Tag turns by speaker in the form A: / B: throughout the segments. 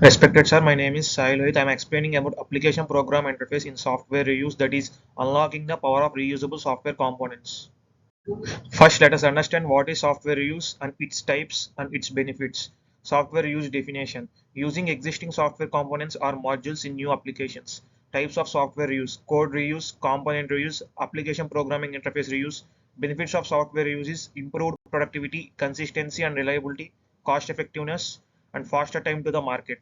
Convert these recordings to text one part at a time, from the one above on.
A: Respected sir, my name is Sahil Rohit. I am explaining about application program interface in software reuse, that is unlocking the power of reusable software components. First, let us understand what is software reuse and its types and its benefits. Software reuse definition: using existing software components or modules in new applications. Types of software reuse: code reuse, component reuse, application programming interface reuse. Benefits of software reuse is improved productivity, consistency and reliability, cost effectiveness, and faster time to the market.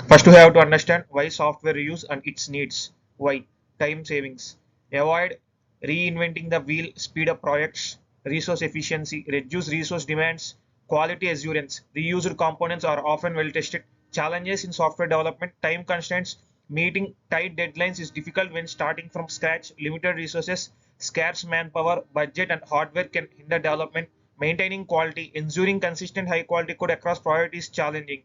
A: First, we have to understand why software reuse and its needs. Why? Time savings. Avoid reinventing the wheel, speed up projects, resource efficiency, reduce resource demands, quality assurance. Reused components are often well tested. Challenges in software development: time constraints. Meeting tight deadlines is difficult when starting from scratch. Limited resources, scarce manpower, budget, and hardware can hinder development. Maintaining quality, ensuring consistent high quality code across projects is challenging.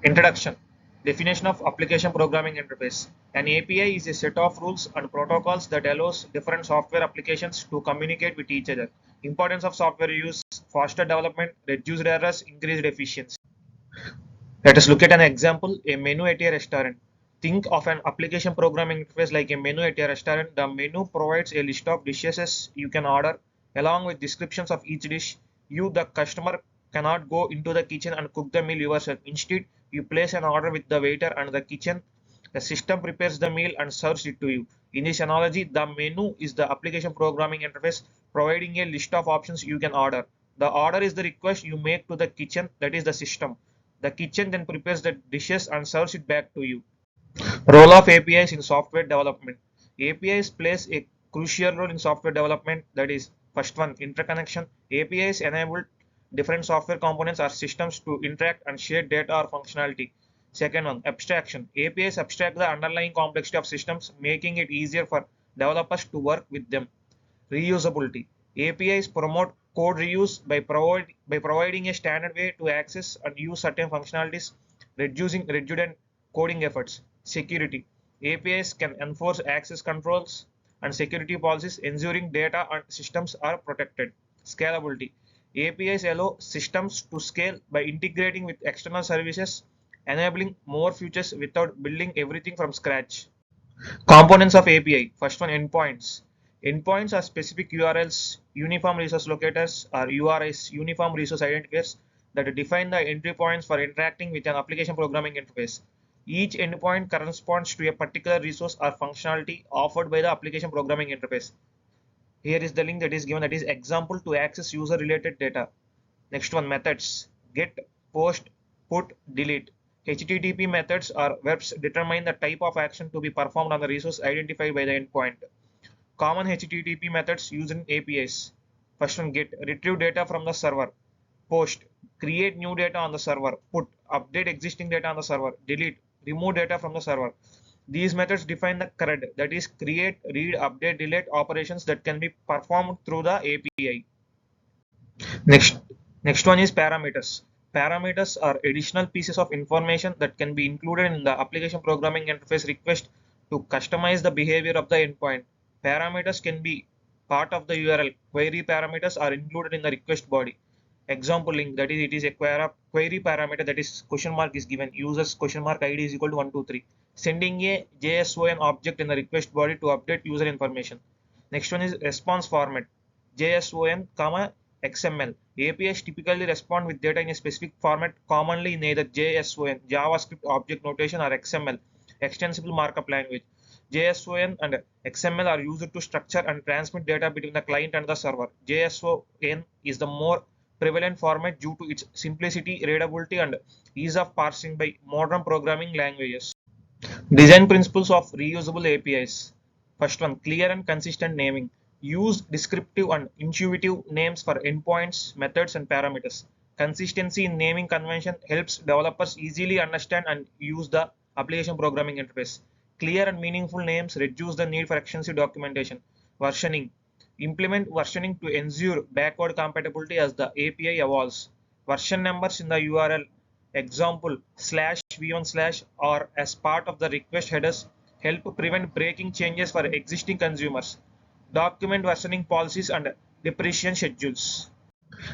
A: Introduction. Definition of application programming interface. An API is a set of rules and protocols that allows different software applications to communicate with each other. Importance of software use: faster development, reduced errors, increased efficiency. Let us look at an example: a menu at a restaurant. Think of an application programming interface like a menu at a restaurant. The menu provides a list of dishes you can order, along with descriptions of each dish. You, the customer, cannot go into the kitchen and cook the meal yourself. Instead, you place an order with the waiter and the kitchen. The system prepares the meal and serves it to you. In this analogy, the menu is the application programming interface, providing a list of options you can order. The order is the request you make to the kitchen, that is the system. The kitchen then prepares the dishes and serves it back to you. Role of APIs in software development. APIs plays a crucial role in software development. That is, first one, interconnection. APIs enable different software components or systems to interact and share data or functionality. Second one, abstraction. APIs abstract the underlying complexity of systems, making it easier for developers to work with them. Reusability. APIs promote code reuse by providing a standard way to access and use certain functionalities, reducing redundant coding efforts. Security. APIs can enforce access controls and security policies, ensuring data and systems are protected. Scalability. APIs allow systems to scale by integrating with external services, enabling more features without building everything from scratch. Components of API. First one, endpoints. Endpoints are specific URLs, uniform resource locators, or URIs, uniform resource identifiers, that define the entry points for interacting with an application programming interface. Each endpoint corresponds to a particular resource or functionality offered by the application programming interface. Here is the link that is given, that is example to access user related data. Next one, methods. Get, post, put, delete. HTTP methods or verbs determine the type of action to be performed on the resource identified by the endpoint. Common HTTP methods used in APIs. First one, get, retrieve data from the server. Post, create new data on the server. Put, update existing data on the server. Delete, remove data from the server. These methods define the CRUD, that is create, read, update, delete operations that can be performed through the API. Next, next one is parameters. Parameters are additional pieces of information that can be included in the application programming interface request to customize the behavior of the endpoint. Parameters can be part of the URL. Query parameters are included in the request body. Example link, that is, it is a query parameter, that is question mark is given, users question mark ID is equal to 123. Sending a JSON object in the request body to update user information. Next one is response format. JSON, XML. APIs typically respond with data in a specific format, commonly in either JSON, JavaScript object notation, or XML, extensible markup language. JSON and XML are used to structure and transmit data between the client and the server. JSON is the more prevalent format due to its simplicity, readability, and ease of parsing by modern programming languages. Design principles of reusable APIs. First one, clear and consistent naming. Use descriptive and intuitive names for endpoints, methods, and parameters. Consistency in naming convention helps developers easily understand and use the application programming interface. Clear and meaningful names reduce the need for extensive documentation. Versioning. Implement versioning to ensure backward compatibility as the API evolves. Version numbers in the URL, example slash v1 slash, or as part of the request headers, help prevent breaking changes for existing consumers. Document versioning policies and depreciation schedules.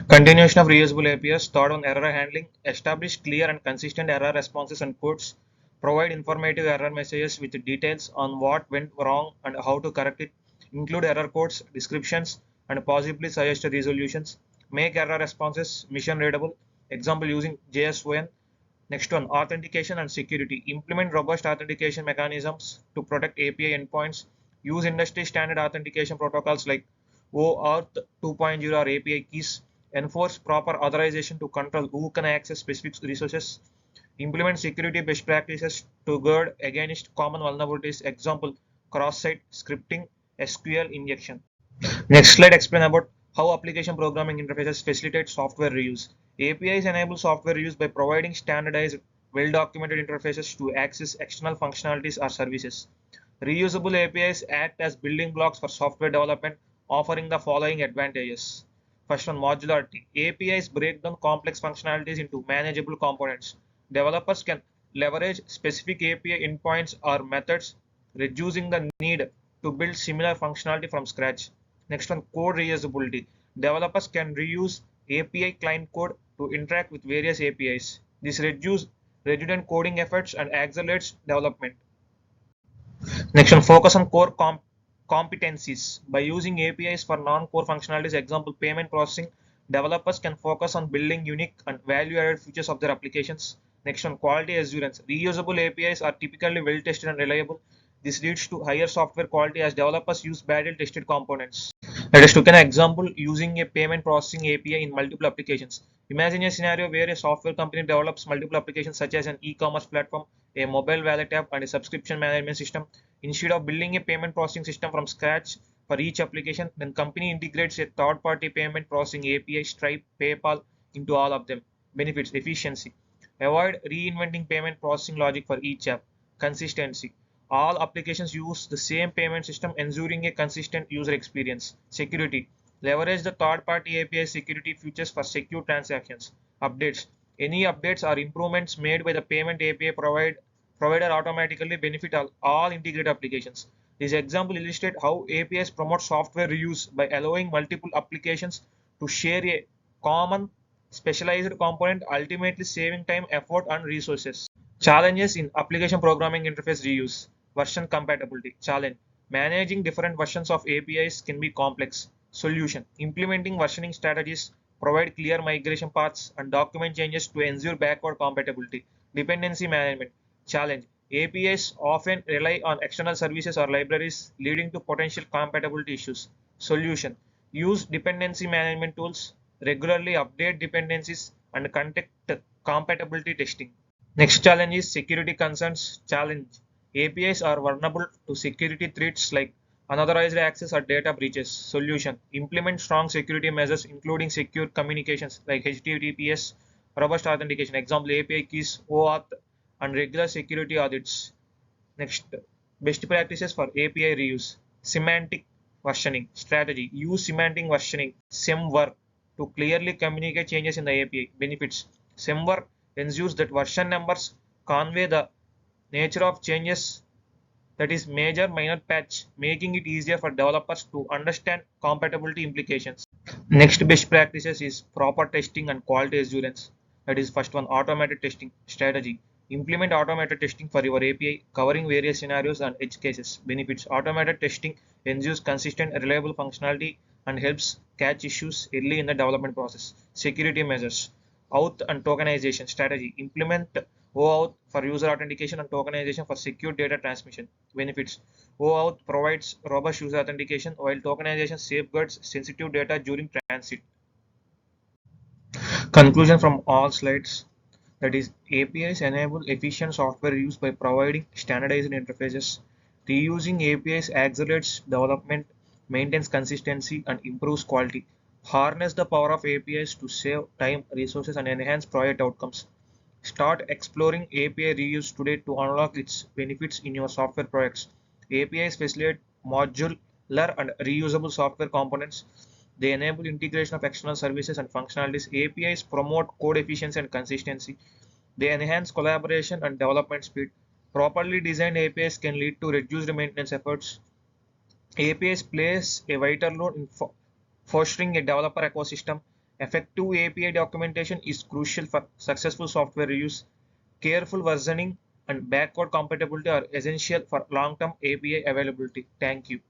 A: Continuation of reusable APIs. Third one, error handling. Establish clear and consistent error responses and codes. Provide informative error messages with details on what went wrong and how to correct it. Include error codes, descriptions, and possibly suggested resolutions. Make error responses mission readable. Example using JSON. Next one, authentication and security. Implement robust authentication mechanisms to protect API endpoints. Use industry standard authentication protocols like OAuth 2.0 or API keys. Enforce proper authorization to control who can access specific resources. Implement security best practices to guard against common vulnerabilities. Example, cross-site scripting, SQL injection. Next slide explain about how application programming interfaces facilitate software reuse. APIs enable software reuse by providing standardized, well-documented interfaces to access external functionalities or services. Reusable APIs act as building blocks for software development, offering the following advantages. First one, modularity. APIs break down complex functionalities into manageable components. Developers can leverage specific API endpoints or methods, reducing the need to build similar functionality from scratch. Next one, code reusability. Developers can reuse API client code to interact with various APIs. This reduces redundant coding efforts and accelerates development. Next one, focus on core competencies. By using APIs for non-core functionalities, example payment processing, developers can focus on building unique and value-added features of their applications. Next one, quality assurance. Reusable APIs are typically well-tested and reliable. This leads to higher software quality as developers use badly tested components. Let us take an example using a payment processing API in multiple applications. Imagine a scenario where a software company develops multiple applications such as an e-commerce platform, a mobile wallet app, and a subscription management system. Instead of building a payment processing system from scratch for each application, the company integrates a third-party payment processing API, Stripe, PayPal into all of them. Benefits: efficiency. Avoid reinventing payment processing logic for each app. Consistency. All applications use the same payment system, ensuring a consistent user experience. Security. Leverage the third-party API security features for secure transactions. Updates. Any updates or improvements made by the payment API provider automatically benefit all integrated applications. This example illustrates how APIs promote software reuse by allowing multiple applications to share a common specialized component, ultimately saving time, effort, and resources. Challenges in application programming interface reuse. Version compatibility. Challenge. Managing different versions of APIs can be complex. Solution. Implementing versioning strategies, provide clear migration paths, and document changes to ensure backward compatibility. Dependency management. Challenge. APIs often rely on external services or libraries, leading to potential compatibility issues. Solution. Use dependency management tools, regularly update dependencies, and conduct compatibility testing. Next challenge is security concerns. Challenge. APIs are vulnerable to security threats like unauthorized access or data breaches. Solution. Implement strong security measures including secure communications like HTTPS, robust authentication, example API keys, OAuth, and regular security audits. Next, best practices for API reuse. Semantic versioning strategy. Use semantic versioning (SEMVer) to clearly communicate changes in the API. Benefits. SEMVer ensures that version numbers convey the nature of changes, that is major minor patch, making it easier for developers to understand compatibility implications. Next best practices is proper testing and quality assurance. That is first one, automated testing strategy. Implement automated testing for your API, covering various scenarios and edge cases. Benefits: automated testing ensures consistent, reliable functionality and helps catch issues early in the development process. Security measures. Auth and tokenization strategy. Implement OAuth for user authentication and tokenization for secure data transmission. Benefits: OAuth provides robust user authentication, while tokenization safeguards sensitive data during transit. Conclusion from all slides, that is, APIs enable efficient software use by providing standardized interfaces. Reusing APIs accelerates development, maintains consistency, and improves quality. Harness the power of APIs to save time, resources, and enhance project outcomes. Start exploring API reuse today to unlock its benefits in your software projects. APIs facilitate modular and reusable software components. They enable integration of external services and functionalities. APIs promote code efficiency and consistency. They enhance collaboration and development speed. Properly designed APIs can lead to reduced maintenance efforts. APIs plays a vital role in fostering a developer ecosystem. Effective API documentation is crucial for successful software reuse. Careful versioning and backward compatibility are essential for long-term API availability. Thank you.